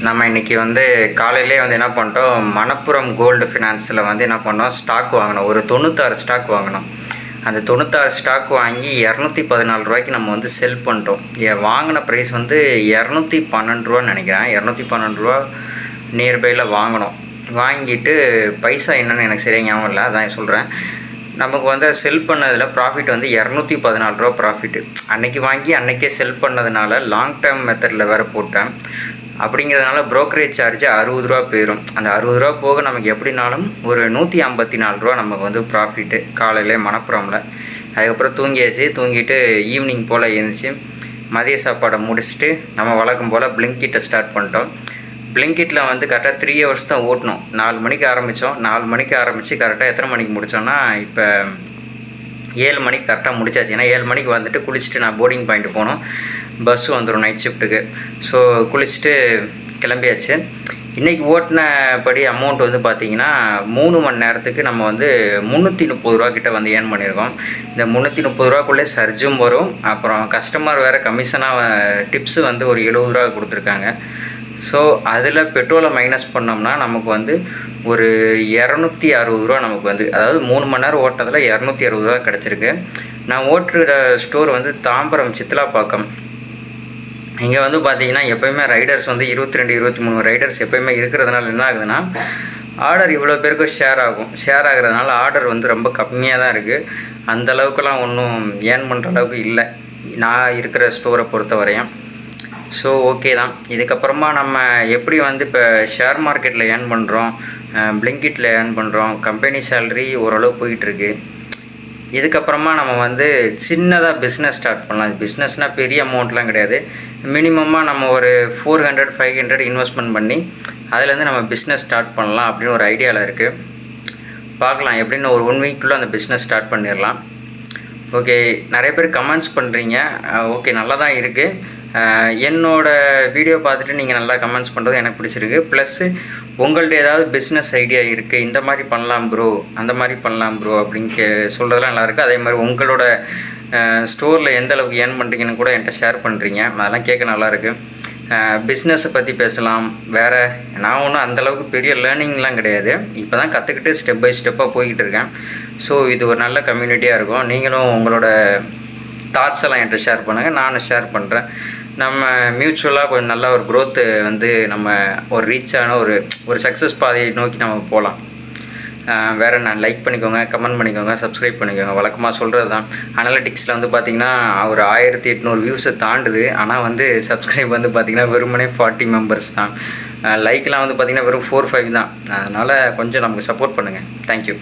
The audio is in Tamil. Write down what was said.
நம்ம இன்றைக்கி வந்து காலையிலே வந்து என்ன பண்ணிட்டோம், மணப்புரம் கோல்டு ஃபினான்ஸில் வந்து என்ன பண்ணோம், ஸ்டாக் வாங்கினோம். ஒரு 96 ஸ்டாக் வாங்கினோம். அந்த 96 ஸ்டாக் வாங்கி 214 ரூபாய்க்கு நம்ம வந்து செல் பண்ணிட்டோம். வாங்கின ப்ரைஸ் வந்து 212 ரூபான்னு நினைக்கிறேன். 212 ரூபா நியர்பையில் வாங்கினோம். வாங்கிட்டு பைசா என்னென்னு எனக்கு சரியாக ஞாபகம் இல்லை, அதான் சொல்கிறேன். நமக்கு வந்து செல் பண்ணதில் ப்ராஃபிட் வந்து 214 ரூபா ப்ராஃபிட்டு. அன்றைக்கி வாங்கி அன்றைக்கே செல் பண்ணதுனால லாங் டேர்ம் மெத்தடில் வேறு போட்டேன். அப்படிங்கிறதுனால ப்ரோக்கரேஜ் சார்ஜ் 60 ரூபா போயிடும். அந்த 60 ரூபா போக நமக்கு எப்படினாலும் ஒரு 154 ரூபா நமக்கு வந்து ப்ராஃபிட்டு காலையில் மணப்புரமில். அதுக்கப்புறம் தூங்கிட்டு ஈவினிங் போல் எழுந்திரிச்சு மதிய சாப்பாடை முடிச்சுட்டு நம்ம வழக்கம் போல் பிளிங்கிட்டை ஸ்டார்ட் பண்ணிட்டோம். பிளிங்கிட்டில் வந்து கரெக்டாக 3 ஹவர்ஸ் தான் ஓட்டணும். 4 மணிக்கு ஆரம்பித்தோம். 4 மணிக்கு ஆரம்பித்து கரெக்டாக எத்தனை மணிக்கு முடித்தோன்னா, இப்போ 7 மணிக்கு கரெக்டாக முடிச்சாச்சு. ஏன்னா 7 மணிக்கு வந்துட்டு குளிச்சுட்டு நான் போர்டிங் பாயிண்ட் போகணும். பஸ்ஸு வந்துடும் நைட் ஷிஃப்ட்டுக்கு. ஸோ குளிச்சுட்டு கிளம்பியாச்சு. இன்றைக்கி ஓட்டினபடி அமௌண்ட் வந்து பார்த்திங்கன்னா 3 மணி நேரத்துக்கு நம்ம வந்து 330 ரூபா கிட்ட வந்து ஏர்ன் பண்ணியிருக்கோம். இந்த 330 ரூபாக்குள்ளே சர்ஜும் வரும். அப்புறம் கஸ்டமர் வேறு கமிஷனாக டிப்ஸு வந்து ஒரு 70 ரூபா கொடுத்துருக்காங்க. ஸோ அதில் பெட்ரோலை மைனஸ் பண்ணோம்னா நமக்கு வந்து ஒரு 260 ரூபா நமக்கு வந்து, அதாவது 3 மணி நேரம் ஓட்டத்தில் 260 ரூபா கிடச்சிருக்கு. நான் ஓட்டுற ஸ்டோர் வந்து தாம்பரம் சித்தலாப்பாக்கம். இங்கே வந்து பார்த்திங்கன்னா எப்போயுமே ரைடர்ஸ் வந்து 22 23 ரைடர்ஸ் எப்போயுமே இருக்கிறதுனால என்ன ஆகுதுன்னா, ஆர்டர் இவ்வளோ பேருக்கு ஷேர் ஆகும். ஷேர் ஆகிறதுனால ஆர்டர் வந்து ரொம்ப கம்மியாக தான் இருக்குது. அந்தளவுக்குலாம் ஒன்றும் ஏர்ன் பண்ணுற அளவுக்கு இல்லை நான் இருக்கிற ஸ்டோரை பொறுத்த வரையும். ஸோ ஓகே தான். இதுக்கப்புறமா நம்ம எப்படி வந்து இப்போ ஷேர் மார்க்கெட்டில் ஏர்ன் பண்ணுறோம், பிளிங்கிட்டில் ஏர்ன் பண்ணுறோம், கம்பெனி சேலரி ஓரளவு போயிட்டுருக்கு. இதுக்கப்புறமா நம்ம வந்து சின்னதாக பிஸ்னஸ் ஸ்டார்ட் பண்ணலாம். பிஸ்னஸ்னால் பெரிய அமௌண்ட்லாம் கிடையாது. மினிமமாக நம்ம ஒரு 400 500 இன்வெஸ்ட்மெண்ட் பண்ணி அதுலேருந்து நம்ம பிஸ்னஸ் ஸ்டார்ட் பண்ணலாம் அப்படின்னு ஒரு ஐடியாவில் இருக்குது. பார்க்கலாம் எப்படின்னு. ஒரு 1 வீக்குள்ளே அந்த பிஸ்னஸ் ஸ்டார்ட் பண்ணிடலாம். ஓகே, நிறைய பேர் கமெண்ட்ஸ் பண்ணுறீங்க. ஓகே, நல்லா தான் இருக்குது. என்னோடய வீடியோ பார்த்துட்டு நீங்கள் நல்லா கமெண்ட்ஸ் பண்ணுறது எனக்கு பிடிச்சிருக்கு. ப்ளஸ்ஸு உங்கள்கிட்ட ஏதாவது பிஸ்னஸ் ஐடியா இருக்குது, இந்த மாதிரி பண்ணலாம் ப்ரோ, அந்த மாதிரி பண்ணலாம் ப்ரோ அப்படின்னு சொல்கிறதுலாம் நல்லாயிருக்கு. அதே மாதிரி உங்களோட ஸ்டோரில் எந்த அளவுக்கு ஏர்ன் பண்ணுறீங்கன்னு கூட என்கிட்ட ஷேர் பண்ணுறீங்க. அதெல்லாம் கேட்க நல்லாயிருக்கு. பிஸ்னஸை பற்றி பேசலாம். வேறு நான் ஒன்றும் அந்தளவுக்கு பெரிய லேர்னிங்லாம் கிடையாது. இப்போ தான் கற்றுக்கிட்டு ஸ்டெப் பை ஸ்டெப்பாக போய்கிட்டு இருக்கேன். ஸோ இது ஒரு நல்ல கம்யூனிட்டியாக இருக்கும். நீங்களும் உங்களோட தாட்ஸ் எல்லாம் என்கிட்ட ஷேர் பண்ணுங்கள், நானும் ஷேர் பண்ணுறேன். நம்ம மியூச்சுவலாக கொஞ்சம் நல்ல ஒரு க்ரோத்து வந்து நம்ம ஒரு ரீச்சான ஒரு சக்ஸஸ் பாதையை நோக்கி நம்ம போகலாம். வேறு நான் லைக் பண்ணிக்கோங்க, கமெண்ட் பண்ணிக்கோங்க, சப்ஸ்கிரைப் பண்ணிக்கோங்க. வழக்கமாக சொல்கிறது தான். அனலிட்டிக்ஸில் வந்து பார்த்திங்கன்னா ஒரு 1800 வியூஸை தாண்டுது. ஆனால் வந்து சப்ஸ்கிரைப் வந்து பார்த்திங்கன்னா வெறுமனே 40 மெம்பர்ஸ் தான். லைக்லாம் வந்து பார்த்திங்கன்னா வெறும் 4 5 தான். அதனால் கொஞ்சம் நமக்கு சப்போர்ட் பண்ணுங்கள். தேங்க்யூ.